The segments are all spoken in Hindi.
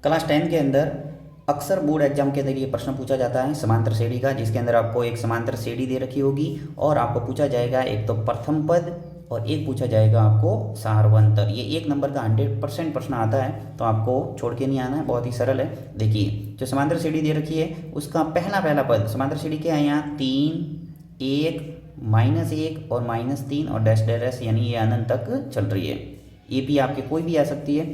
क्लास 10 के अंदर अक्सर बोर्ड एग्जाम के अंदर ये प्रश्न पूछा जाता है समांतर श्रेणी का, जिसके अंदर आपको एक समांतर श्रेणी दे रखी होगी और आपको पूछा जाएगा एक तो प्रथम पद और एक पूछा जाएगा आपको सार्वंतर। ये 1 नंबर का 100% प्रश्न आता है, तो आपको छोड़ के नहीं आना है, बहुत ही सरल है। देखिए जो समांतर श्रेणी दे रखी है उसका पहला पद, समांतर श्रेणी क्या है यहाँ 3, 1, -1 और -3 और डैश डैश, यानी ये अनंत तक चल रही है। एपी आपके कोई भी आ सकती है।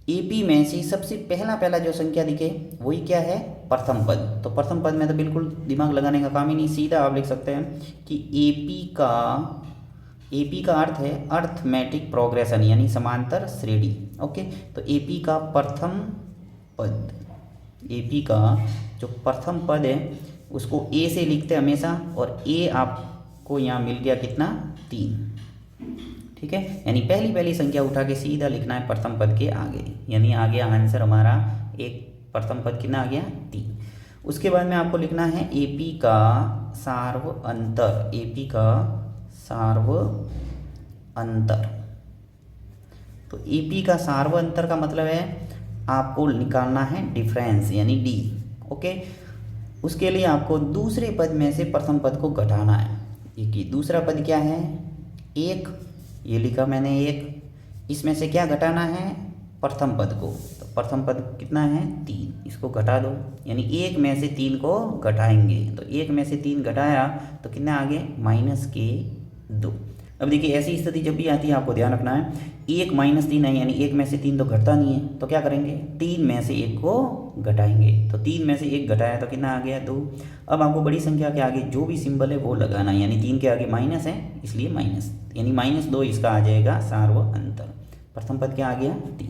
एपी में से सबसे पहला जो संख्या दिखे वही क्या है प्रथम पद। तो प्रथम पद में तो बिल्कुल दिमाग लगाने का काम ही नहीं, सीधा आप लिख सकते हैं कि एपी का अर्थ है अर्थमेटिक प्रोग्रेशन, यानी समांतर श्रेणी। ओके, तो एपी का प्रथम पद, एपी का जो प्रथम पद है उसको ए से लिखते हैं हमेशा, और ए आपको यहाँ मिल गया कितना 3। ठीक है, यानी पहली संख्या उठा के सीधा लिखना है प्रथम पद के आगे, यानी आ गया आंसर हमारा एक प्रथम पद कितना आ गया 3। उसके बाद में आपको लिखना है एपी का सार्वअंतर, एपी का सार्वअंतर। तो एपी का सार्वअंतर का मतलब है आपको निकालना है डिफरेंस, यानी डी। ओके, उसके लिए आपको दूसरे पद में से प्रथम पद को घटाना है। एक दूसरा पद क्या है 1, ये लिखा मैंने 1, इसमें से क्या घटाना है प्रथम पद को, तो प्रथम पद कितना है 3, इसको घटा दो, यानी 1 में से 3 को घटाएंगे, तो 1 में से 3 घटाया तो कितना आगे -2। अब देखिए ऐसी स्थिति जब भी आती है आपको ध्यान रखना है 1 -3 है, यानी 1 में से 3 तो घटता नहीं है, तो क्या करेंगे 3 में से 1 को घटाएंगे, तो 3 में से 1 घटाया तो कितना आ गया 2। अब आपको बड़ी संख्या के आगे जो भी सिंबल है वो लगाना है, यानी 3 के आगे माइनस है इसलिए माइनस, यानी -2 इसका आ जाएगा सार्वअंतर। प्रथम पद क्या आ गया 3।